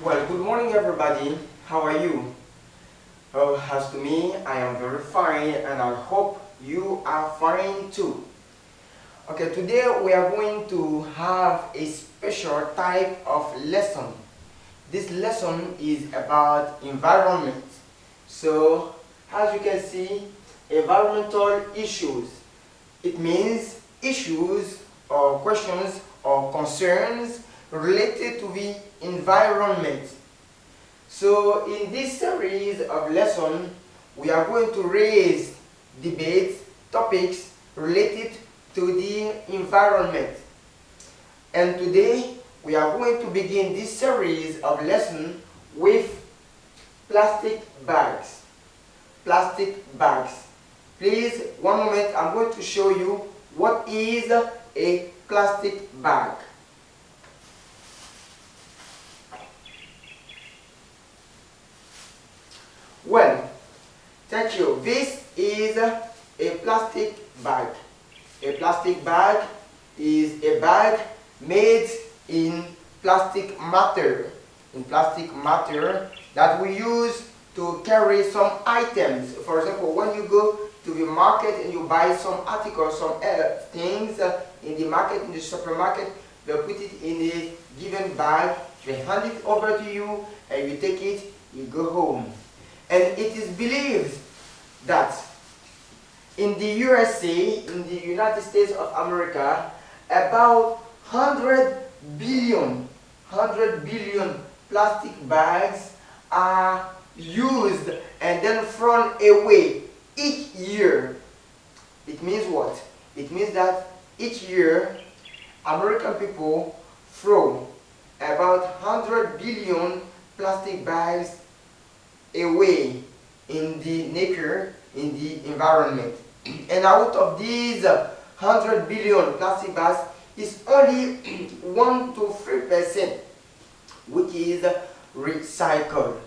Well, good morning everybody. How are you? Oh, as to me, I am very fine and I hope you are fine too. Okay, today we are going to have a special type of lesson. This lesson is about environment. So, as you can see, environmental issues. It means issues or questions or concerns related to the environment. So in this series of lessons, we are going to raise debates, topics related to the environment. And today, we are going to begin this series of lessons with plastic bags. Plastic bags. Please, one moment, I'm going to show you what is a plastic bag. Well, thank you. This is a plastic bag. A plastic bag is a bag made in plastic matter. In plastic matter that we use to carry some items. For example, when you go to the market and you buy some articles, some things in the market, in the supermarket, they put it in a given bag, they hand it over to you, and you take it, you go home. And it is believed that in the USA, in the United States of America, about 100 billion plastic bags are used and then thrown away each year. It means what? It means that each year American people throw about 100 billion plastic bags away in the nature, in the environment. And out of these 100 billion plastic bags is only 1 to 3% which is recycled.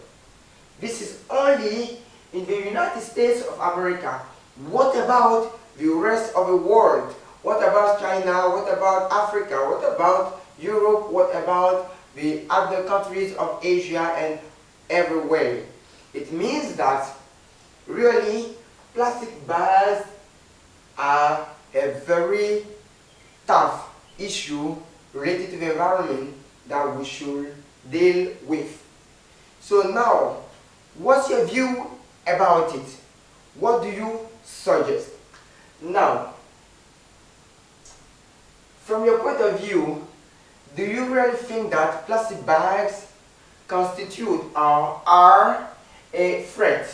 This is only in the United States of America. What about the rest of the world? What about China? What about Africa? What about Europe? What about the other countries of Asia and everywhere? It means that really plastic bags are a very tough issue related to the environment that we should deal with. So now, what's your view about it? What do you suggest? Now, from your point of view, do you really think that plastic bags constitute or are a threat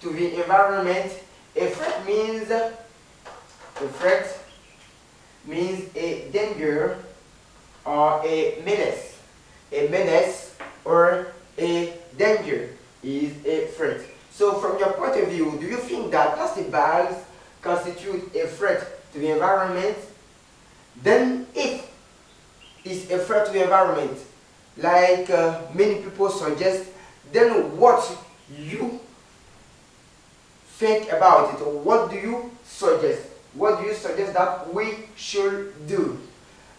to the environment? A threat means a danger or a menace. A menace or a danger is a threat. So from your point of view, do you think that plastic bags constitute a threat to the environment? Then if it's a threat to the environment, like many people suggest, then what you think about it, or what do you suggest? What do you suggest that we should do?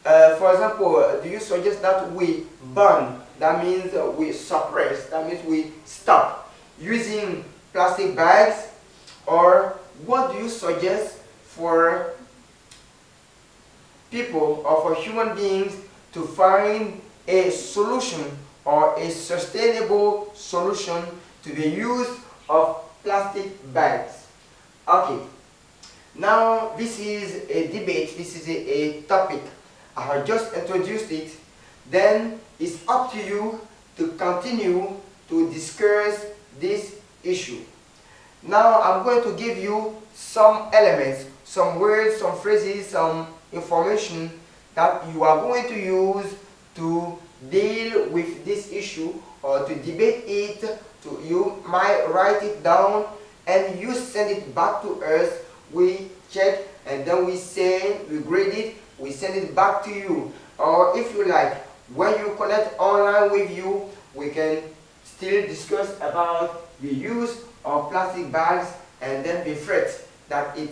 For example, do you suggest that we ban? That means we suppress, that means we stop using plastic bags? Or what do you suggest for people or for human beings to find a solution or a sustainable solution to the use of plastic bags? Okay, now this is a debate, this is a topic. I have just introduced it. Then it's up to you to continue to discuss this issue. Now I'm going to give you some elements, some words, some phrases, some information that you are going to use to deal with this issue or to debate it. You might write it down and you send it back to us. We check and then we grade it, we send it back to you. Or if you like, when you connect online with you, we can still discuss about the use of plastic bags and then the threat that it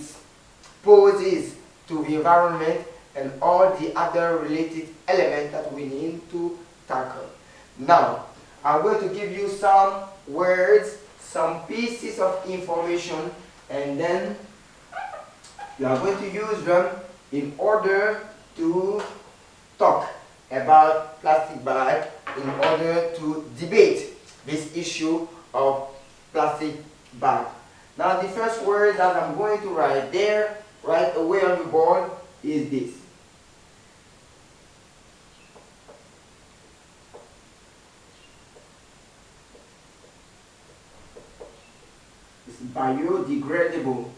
poses to the environment and all the other related elements that we need to tackle. Now, I'm going to give you some words, some pieces of information, and then you are going to use them in order to talk about plastic bag, in order to debate this issue of plastic bag. Now the first word that I'm going to write there, right away on the board, is this. It's biodegradable.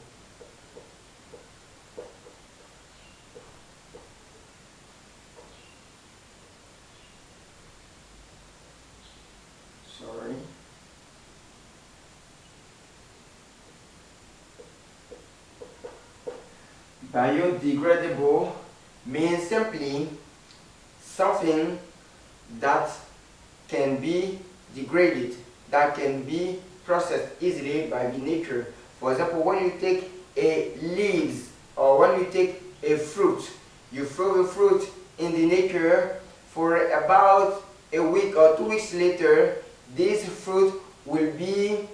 Sorry. Biodegradable means simply something that can be degraded, that can be processed easily by the nature. For example, when you take a leaves or when you take a fruit, you throw the fruit in the nature for about a week or 2 weeks later, this fruit will be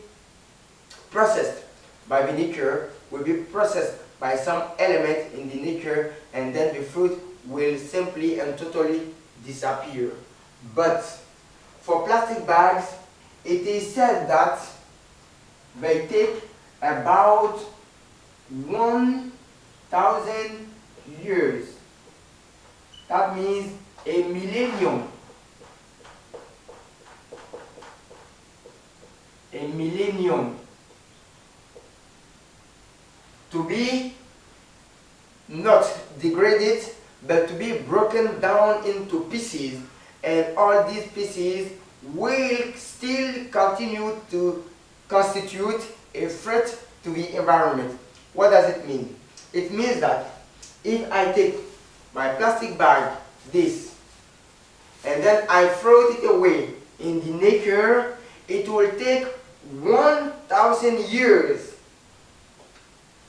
processed by the nature, will be processed by some element in the nature, and then the fruit will simply and totally disappear. But for plastic bags, it is said that they take about 1,000 years. That means a millennium. A millennium to be not degraded, but to be broken down into pieces, and all these pieces will still continue to constitute a threat to the environment. What does it mean? It means that if I take my plastic bag, this, and then I throw it away in the nature, it will take 1,000 years.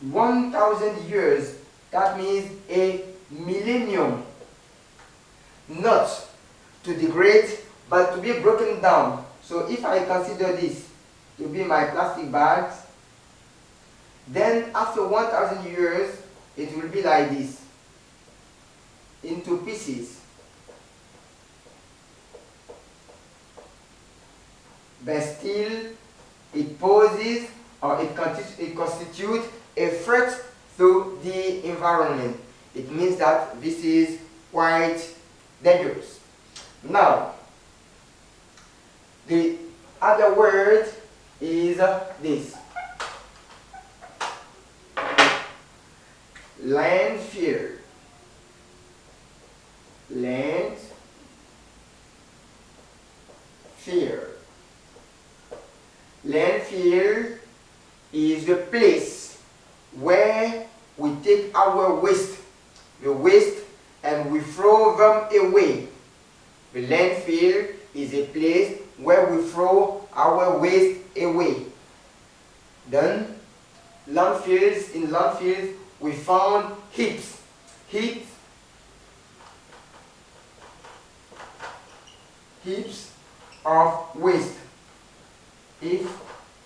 1,000 years, that means a millennium, not to degrade, but to be broken down. So if I consider this to be my plastic bags, then after 1,000 years, it will be like this, into pieces. But still, it poses or it constitutes a threat to the environment. It means that this is quite dangerous. Now, the other word is this. Landfill. Landfill. Landfill is the place where we take our waste, and we throw them away. The landfill is a place where we throw our waste away. Then, in landfills, we found heaps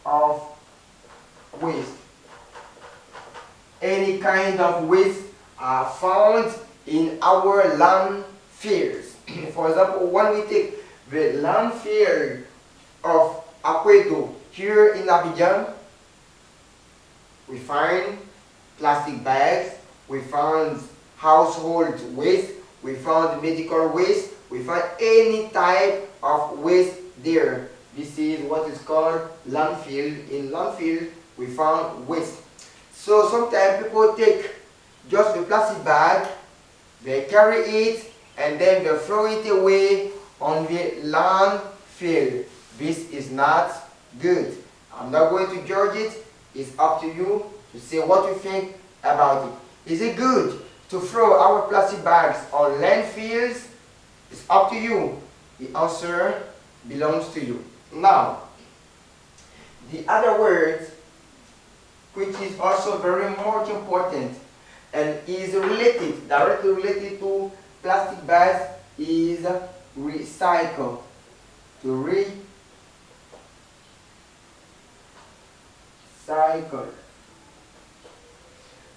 of waste. Any kind of waste are found in our landfills. For example, when we take the landfill of Aquedo here in Abidjan, we find plastic bags, we found household waste, we found medical waste, we find any type of waste there. This is what is called landfill. In landfill, we found waste. So sometimes people take just the plastic bag, they carry it, and then they throw it away on the landfill. This is not good. I'm not going to judge it. It's up to you to say what you think about it. Is it good to throw our plastic bags on landfills? It's up to you. The answer belongs to you. Now, the other word, which is also very much important and is related, directly related to plastic bags, is recycle. To Recycle.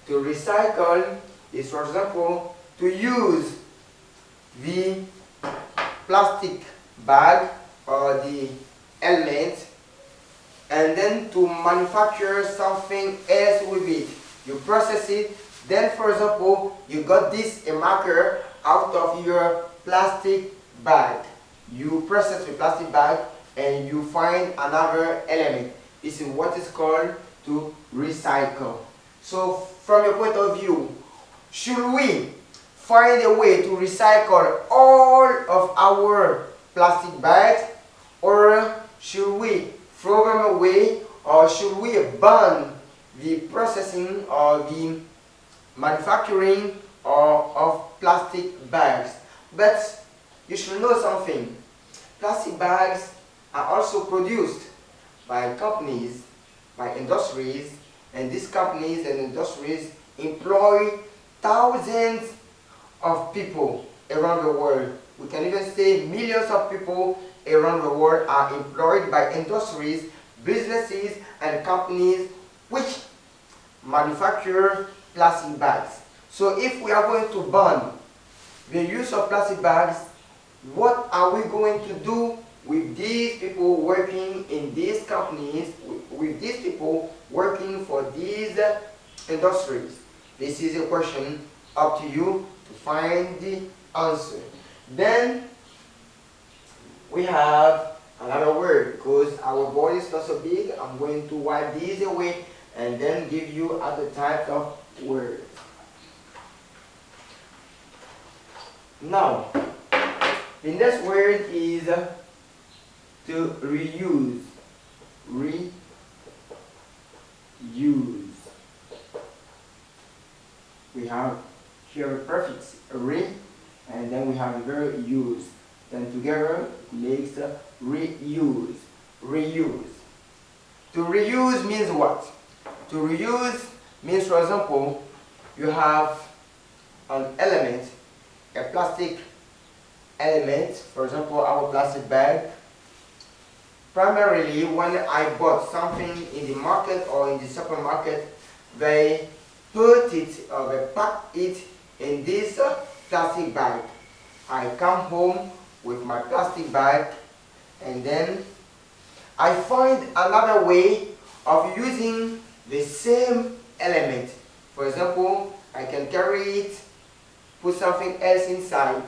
To recycle is, for example, to use the plastic bag or the element and then to manufacture something else with it. You process it, then for example, you got this a marker out of your plastic bag. You process the plastic bag and you find another element. This is what is called to recycle. So from your point of view, should we find a way to recycle all of our plastic bags, or should we throw them away, or should we ban the processing or the manufacturing of plastic bags? But you should know something. Plastic bags are also produced by companies, by industries, and these companies and industries employ thousands of people around the world. We can even say millions of people around the world are employed by industries, businesses, and companies which manufacture plastic bags. So if we are going to ban the use of plastic bags, what are we going to do with these people working in these companies, with these people working for these industries? This is a question up to you to find the answer. Then we have another word, because our board is not so big. I'm going to wipe these away and then give you other types of words. Now, the next word is to reuse. Reuse. We have here a prefix re, and then we have the verb use. Then together makes reuse. Reuse. To reuse means what? To reuse means, for example, you have an element, a plastic element, for example, our plastic bag. Primarily, when I bought something in the market or in the supermarket, they put it or they pack it in this plastic bag. I come home with my plastic bag and then I find another way of using the same element. For example, I can carry it, put something else inside.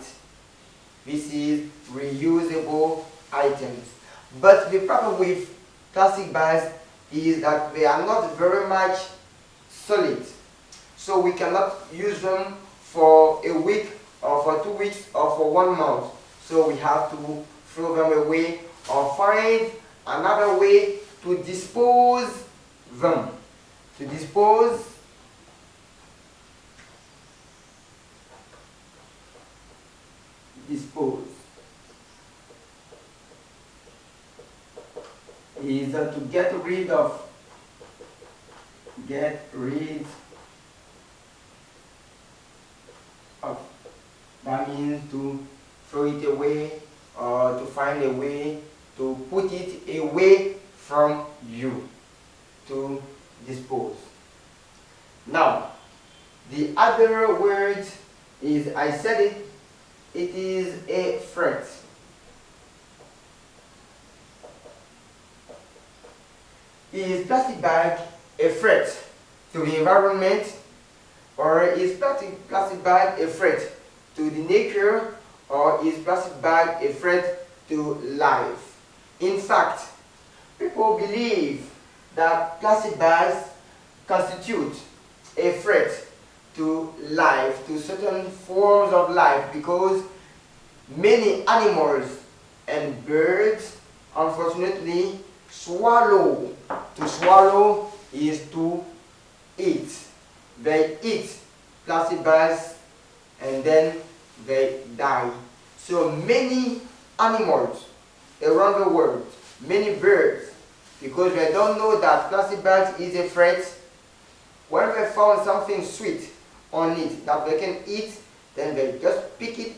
This is reusable items. But the problem with plastic bags is that they are not very much solid. So we cannot use them for a week or for 2 weeks or for 1 month. So we have to throw them away or find another way to dispose them. To dispose is to get rid of. That means to throw it away or to find a way to put it away from you. To dispose. Now, the other word is, I said it, it is a threat. Is plastic bag a threat to the environment, or is plastic bag a threat to the nature, or is plastic bag a threat to life? In fact, people believe that plastic bags constitute a threat to life, to certain forms of life, because many animals and birds, unfortunately, swallow. To swallow is to eat. They eat plastic bags and then they die. So many animals around the world, many birds, because they don't know that plastic bags is a threat, when they found something sweet on it that they can eat, then they just pick it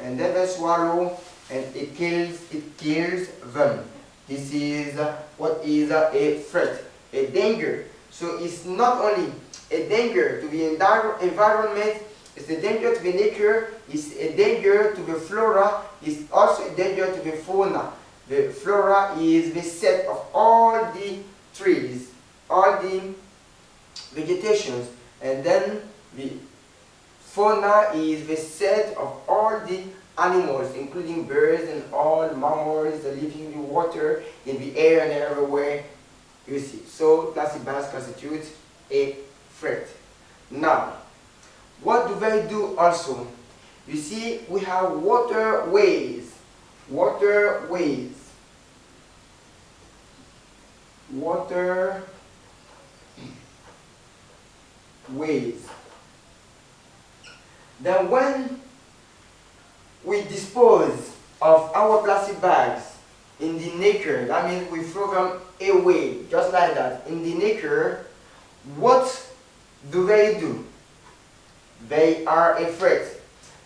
and then they swallow and it kills them. This is what is a threat. a danger. So it's not only a danger to the environment, it's a danger to the nature, it's a danger to the flora, it's also a danger to the fauna. The flora is the set of all the trees, all the vegetations, and then the fauna is the set of all the animals, including birds and all mammals that live in the water, in the air, and everywhere you see. So plastic bags constitute a threat. Now, what do they do also? You see, we have waterways. Waterways. Waterways. Then when we dispose of our plastic bags in the nature, that means we throw them away, just like that, in the nature, what do? They are a threat.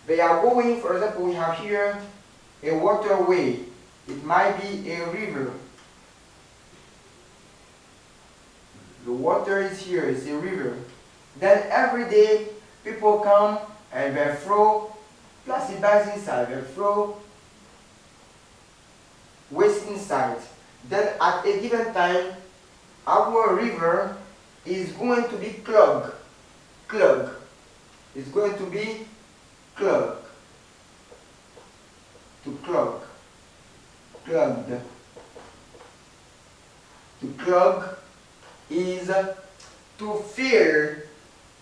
They are going, for example, we have here a waterway. It might be a river. The water is here, it's a river. Then every day, people come and they throw plastic bags inside, they throw waste inside. Then at a given time, our river is going to be clogged. It's going to be clogged. To clog. Clogged. To clog is to fill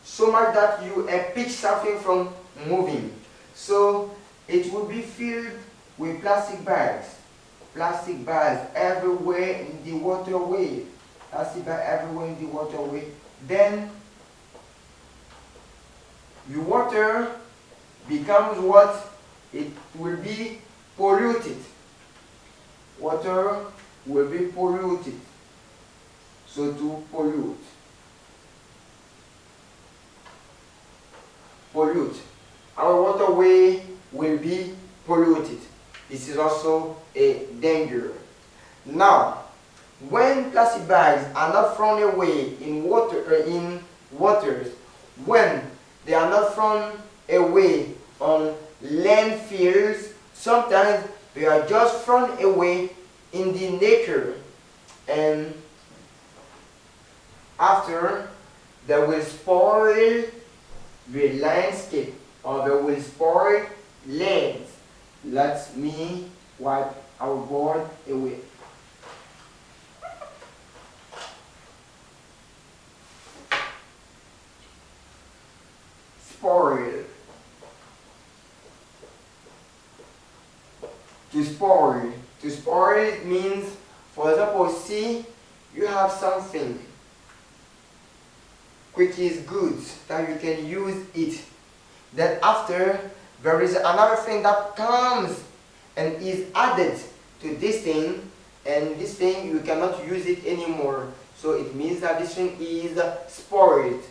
so much that you impede something from moving. So it will be filled with plastic bags. Plastic bags everywhere in the waterway. Plastic bags everywhere in the waterway. Then the water becomes what? It will be polluted. Water will be polluted. So to pollute. Pollute. Our waterway will be polluted. This is also a danger. Now, when plastic bags are not thrown away in waters, when they are not thrown away on landfills, sometimes they are just thrown away in the nature, and after they will spoil the landscape, or they will spoil lands. Let me wipe our board away. Spoil. To spoil. To spoil means, for example, see, you have something which is good that you can use it. Then after, there is another thing that comes and is added to this thing, and this thing you cannot use it anymore. So it means that this thing is spoiled.